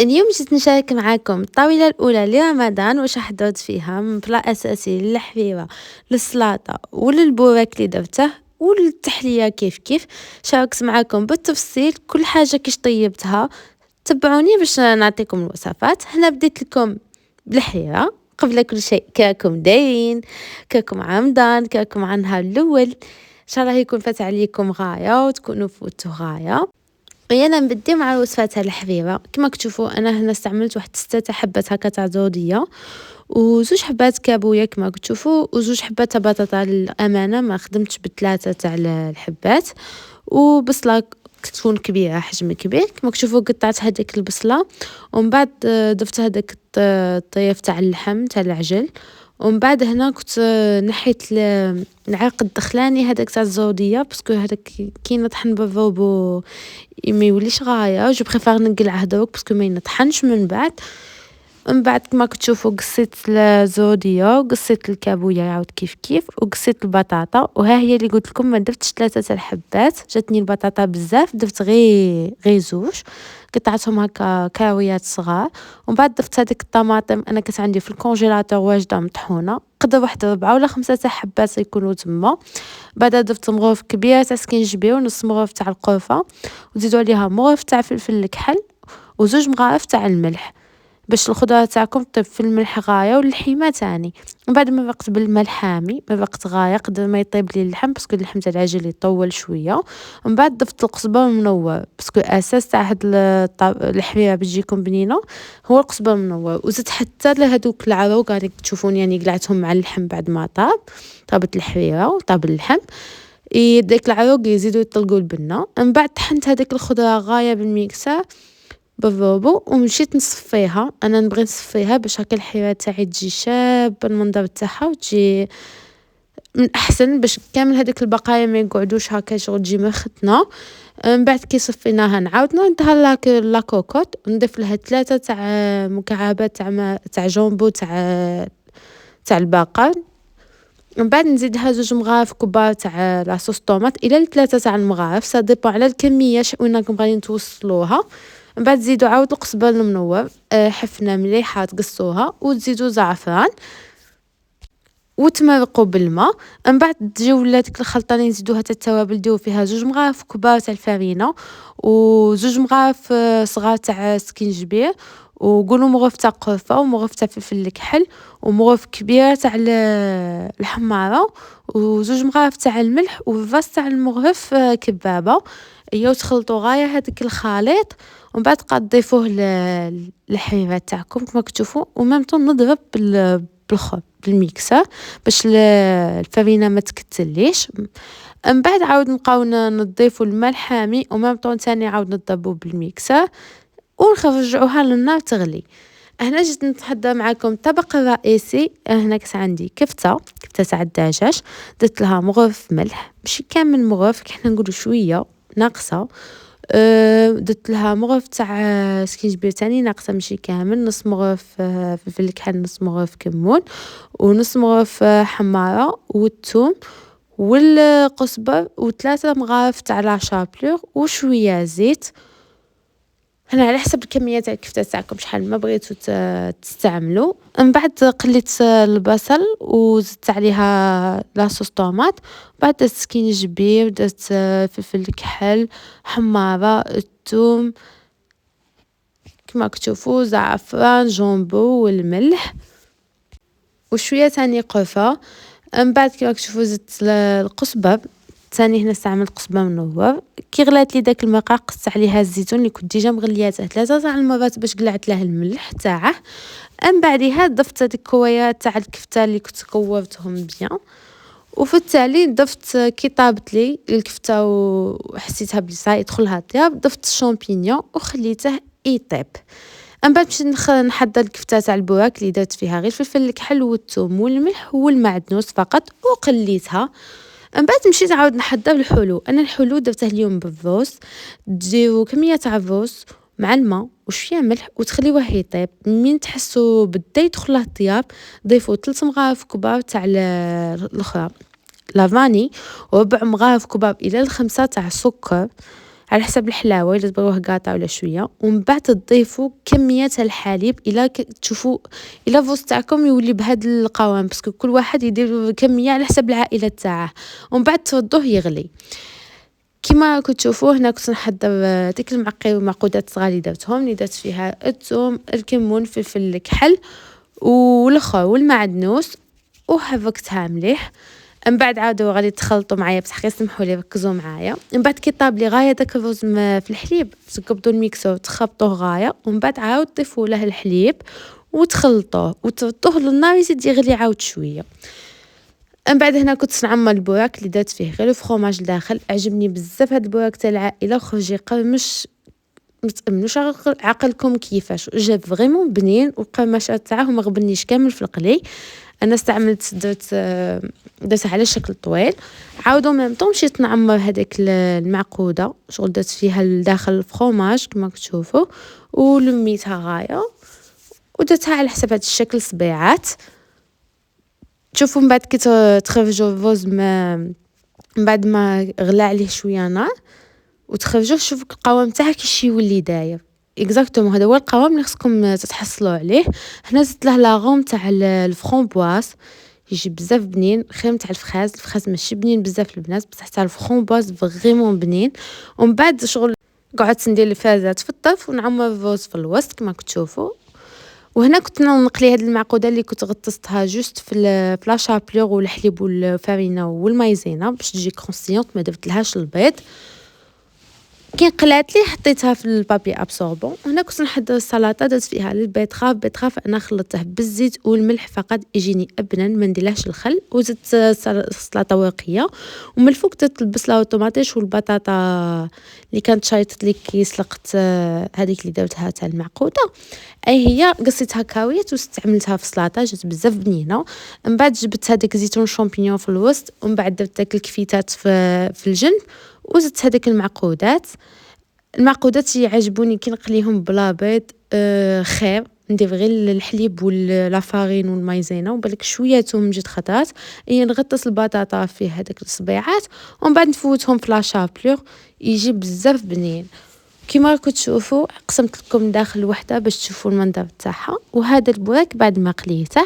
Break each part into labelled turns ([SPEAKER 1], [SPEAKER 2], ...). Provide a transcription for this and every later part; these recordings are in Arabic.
[SPEAKER 1] اليوم جيت نشارك معاكم الطاولة الأولى لرمضان واش راح درت فيها من بلا أساسي للحبيبة للسلاطة وللبوراك اللي درته والتحلية كيف شاركت معاكم بالتفصيل كل حاجة كيش طيبتها. تبعوني باش نعطيكم الوصفات. هنا بديت لكم بالحريرة. قبل كل شيء كاكم دايرين، كاكم رمضان، كاكم عن نهار الأول، إن شاء الله يكون فات عليكم غاية وتكونوا فوتوا غاية. يلا نبدي مع الوصفات تاع الحبيبه. كما كتشوفوا انا هنا استعملت واحد 6 حبات هكا تاع زوديه وزوج حبات كابويا كما كتشوفوا وزوج حبات تاع بطاطا. للامانه ما خدمتش ب3 تاع الحبات. وبصله تكون كبيره حجم كبير كما كتشوفوا قطعت هذيك البصله ومن بعد ضفت هذاك الطيف تاع اللحم تاع العجل. ومن بعد هنا كنت نحيت العرق الدخلاني هذاك تاع الزوديه باسكو هذاك كي نطحن بالروبو ما يوليش غايه. جو بريفير نقلعه دروك باسكو ما ينطحنش من بعد. من بعد كما كتشوفوا قصيت الزوديه وقصيت الكابويا يعاود كيف وقصيت البطاطا. وها هي اللي قلت لكم ما درتش 3 تاع الحبات، جاتني البطاطا بزاف درت غير زوج قطعتهم هكا كاويات صغار. ومن بعد ضفت هذيك الطماطم انا كانت عندي في الكونجيلاتور واجده مطحونه قدر واحد 4 ولا 5 تاع حبات يكونوا تما. بعد ضفت مغرف كبير تاع سكينجبير ونص مغرف تاع القرفه وزيدوا عليها مغرف تاع فلفل الكحل وزوج مغارف تاع الملح باش الخضره تاعكم تطيب في الملح غايه واللحيمه تاني. من بعد ما وقت بالماء حامي ما وقت غايه قدر ما يطيب لي اللحم باسكو اللحم تاع العجل يطول شويه. ومن بعد ضفت القزبر المنور باسكو اساس تاع هاد الحبيبه باش تجيكم بنينه هو القزبر المنور. وزدت حتى لهذوك العروق راني تشوفون يعني قلعتهم مع اللحم بعد ما طابت الحبيبه وطاب اللحم. ديك العروق يزيدوا يطلقوا البنه. من بعد طحنت هذيك الخضره غايه بالميكسر بالروبو ومشيت نصفيها. انا نبغي نصفيها باش هكا الحيوه تاعي تجي شابه المنظر تاعها وتجي من احسن باش كامل هذيك البقايا ما يقعدوش هكا شغل تجي مختنه. من بعد كي صفيناها نعاود نديرها لاكوكوت ونضيف لها 3 تاع مكعبات تاع جامبو تاع البقر. من بعد نزيدها 2 مغارف كبار تاع لاصوص طوماط الى 3 تاع المغارف سا ديبون على الكميه وين راكم غاديين توصلوها. من بعد تزيدوا عاود القزبر المنور حفنه مليحه تقصوها وتزيدوا زعفران وتمرقوا بالماء. من بعد تجيو ولاتك الخلطه اللي نزيدوها تاع التوابل ديروا فيها 2 مغارف كبار تاع الفرينه و2 مغارف صغار تاع سكينجبير وقولوا مغرف تاع قرفه ومغرف تاع فلفل الكحل ومغرف كبيره تاع الحماره و2 مغارف تاع الملح وفاس تاع المغرف كبابه. ايوا تخلطوا غايه هذاك الخليط ومن بعد قاد تضيفوه للحبيبات تاعكم كما كتشوفوا وميم طون نضرب بالميكسر باش الفرينه ما تكتليش. من بعد عاود نبقاو نضيفوا الماء الحامي وميم طون ثاني عاود نضربوا بالميكسر ونرجعوها للنار تغلي. هنا جيت نتحضر معكم الطبق الرئيسي. هنا كاس عندي كفته تاع الدجاج درت لها مغرف ملح ماشي كامل مغرف حنا نقولوا شويه ناقصه. درت لها مغرف تاع سكينجبير تاني ناقصه ماشي كامل نص مغرف فلفل الكحل نص مغرف كمون ونص مغرف حماره والثوم والقزبر و3 مغارف تاع لا شابلور وشويه زيت. هنا على حسب الكميه تاع الكفته تاعكم شحال ما بغيتو تستعملوا. من بعد قليت البصل وزدت عليها لاصوص طوماط. بعد درت سكينجبير درت فلفل الكحل حماره الثوم كما كتشوفوا زعفران جامبو والملح وشويه ثاني قرفه. من بعد كما كتشوفوا زدت القزبر ثاني هنا استعملت قزبر منور. كي غلات لي داك الماء قصت عليها الزيتون اللي كنت ديجا مغلياته 3 تاع المرات باش قلعت له الملح تاعه. من بعدها ضفت هذيك الكويات تاع الكفته اللي كنت كورتهم بيان وفي التالي ضفت كي طابت لي الكفته وحسيتها بلي صاي يدخلها الطياب ضفت الشامبينيون وخليته يطيب. من بعد مشيت نحضر الكفته تاع البوراك اللي درت فيها غير الفلفل الكحل والثوم والملح والمعدنوس فقط وقليتها. من بعد مشيت عاود نحضر الحلو. انا الحلو درته اليوم بالروز. تجيو كميه تاع الروز مع الماء وشويه ملح وتخليوه يطيب. من تحسوا بدا يدخل له الطياب ضيفوا 3 مغارف كبار تاع الاخرى لافاني و4 مغارف كبار الى 5 تاع السكر على حسب الحلاوه الا تبغيوه قاطع ولا شويه. ومن بعد تضيفوا كميه الحليب الى تشوفوا الى فوز تاعكم يولي بهذا القوام، باسكو كل واحد يدير كميه على حسب العائله تاعه. ومن بعد تردوه يغلي كيما راكم تشوفوا. هنا كنت نحضر ديك المعقودات الصغار اللي درتهم، اللي درت فيها الثوم، الكمون، فلفل الكحل والخضر والمعدنوس، وحركتها مليح. من بعد عاودوا غادي تخلطوا معايا، بصح غير سمحوا لي ركزوا معايا. من بعد كي طاب لي غايه داك الرز في الحليب، تقبضوا الميكسور تخبطوه غايه، ومن بعد عاود تضيفوا له الحليب وتخلطوه وتردوه للنار يزيد يغلي عاود شويه. من بعد هنا كنت نعمر البوراك اللي درت فيه غير الفرomاج لداخل. عجبني بزاف هاد البوراك تاع العائله، وخرج يقرمش متأمنوش عقلكم كيفاش جاب فريمون بنين، والقرمشه تاعه ما غبنيش كامل في القلي. انا استعملت درت على شكل طويل. عاودوا ميم طون مشيت نعمر هذيك المعقوده، شغل درت فيها لداخل الفرomاج كما كتشوفوا، ولميتها غايه ودرتها على حسب هذا الشكل صبيعات. تشوفوا من بعد كي تخرجوا الرز من بعد ما غلى عليه شويه نار وتخرجوه، شوفوا القوام تاعه كيش يولي داير اكزاكتومون. هذا هو القوام اللي خصكم تتحصلوا عليه. هنا زدت له لاغوم تاع الفرomboise، يجي بزاف بنين، خير تاع الفخاز ماشي بنين بزاف البنات، بصح تاع الفرomboise فريمون بنين. ومن بعد شغل قعدت ندير الفازات في الطرف ونعمر الرز في الوسط كما كتشوفوا. وهنا كنت نقلي هاد المعقوده اللي كنت غطستها جوست في لا شابلور والحليب والفارينه والمايزينا باش تجي كونسيونط، ما درتلهاش البيض. كي قلات لي حطيتها في البابي ابسوربون. هنا كنت نحضر السلطه، درت فيها البيتراف انا خلطته بالزيت والملح فقط يجيني ابنان، ما نديرلهاش الخل. وزدت سلطه ورقيه، ومن الفوق درت البصله والطوماطيش والبطاطا اللي كانت شايطت لي كي سلقت هذيك اللي درتها تاع المعقوده. اي هي قصيتها كاويات واستعملتها في السلطه، جات بزاف بنينه. من بعد جبت هذيك زيتون شامبينيون في الوسط، ومن بعد درت داك الكفيتات في الجنب، وزدت هذيك المعقودات يعجبوني كي نقليهم بلا بيض. خير ندير غير الحليب واللافارين والمايزينا وبالك شويه توم جد خطات، نغطس البطاطا فيه هذاك الصبيعات، ومن بعد نفوتهم في لاشابلور يجي بزاف بنين. كيما راكم تشوفوا قسمت لكم داخل وحده باش تشوفوا المنظر تاعها. وهذا البوراك بعد ما قليته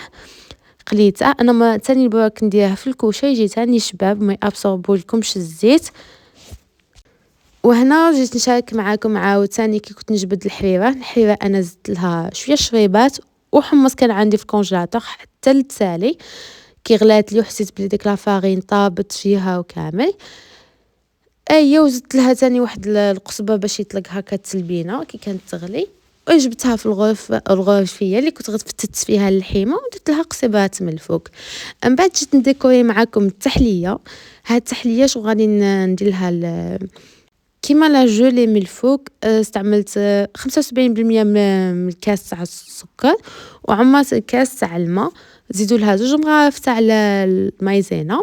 [SPEAKER 1] انا ما ثاني البوراك نديرها في الكوشه يجي ثاني شباب ما يابسوربولكمش الزيت. وهنا جيت نشارك معاكم عاود ثاني كي كنت نجبد الحريره انا زدت لها شويه شريبات وحمص كان عندي في الكونجيلاتور حتى تسالي. كي غلات لي وحسيت بلي ديك لافارين طابت فيها وكامل. وزدت لها ثاني واحد القصبه باش يطلق هكا تلبينه كي كانت تغلي. وجبتها في الغرفيه اللي كنت غتفتت فيها اللحيمه، ودرت لها قصيبات من الفوق. من بعد جيت نديكوري معاكم التحليه. هاد التحليه شو غادي ندير لها كيما لا جولي من الفوق. استعملت 75% من الكاس تاع السكر، وعمرت الكاس تاع الماء، زيدوا لها 2 مغارف تاع المايزينا،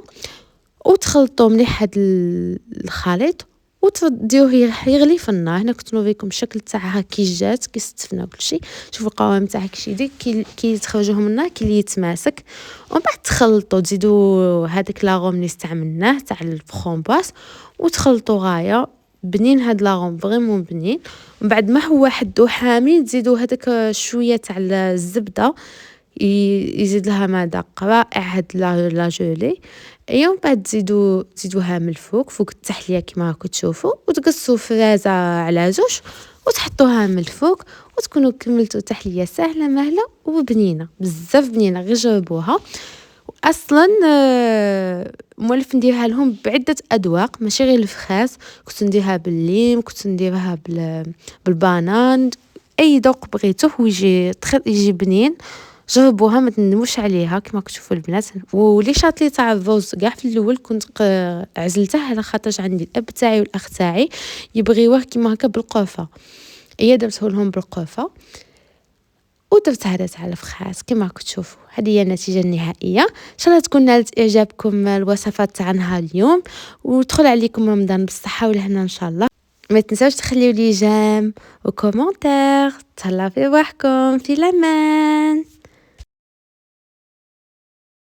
[SPEAKER 1] وتخلطوا مليح هاد الخليط وتديوه يغلي في النار. هنا كنت نوريكم الشكل تاعها كي جات كي استفنا كلشي. شوفوا القوام تاعها كيش يدير كي تخرجوه من النار كي يتماسك. ومن بعد تخلطوا تزيدوا هذاك لاغوم اللي استعملناه تاع الفرomboise وتخلطوا غايه بنين. هاد لاغوم فريمون بنين. ومن بعد ما هو حدو حامي تزيدوا هذاك شويه تاع الزبده يزيد لها مذاق رائع هاد لا جولي. ومن بعد تزيدوها من فوق التحليه كما راكم تشوفوا، وتقصوا فرازه على 2 وتحطوها من الفوق، وتكونوا كملتوا تحليه سهله مهله وبنينه بزاف بنينه. غير جربوها. اصلا مولف نديرها لهم بعده اذواق ماشي غير الفخاز، كنت نديرها بالليم، كنت نديرها بالبانان، اي ذوق بغيتوه يجي بنين. جربوها ما تندموش عليها كما كتشوفوا البنات. ولي شاطلي تاع الرز كاع في الاول كنت عزلته على خاطرش عندي الاب تاعي والاخ تاعي يبغيوه كيما هكا بالقرفه، درته لهم بالقرفه ودرت هذا تاع الفخاز كما راكم تشوفوا. هذه هي النتيجه النهائيه. ان شاء الله تكون نالت اعجابكم الوصفات تاع نهار اليوم، وتدخل عليكم رمضان بالصحه والهنا ان شاء الله. ما تنساوش تخليوا لي جيم وكومونتير. تهلاو في رواحكم، في الامان.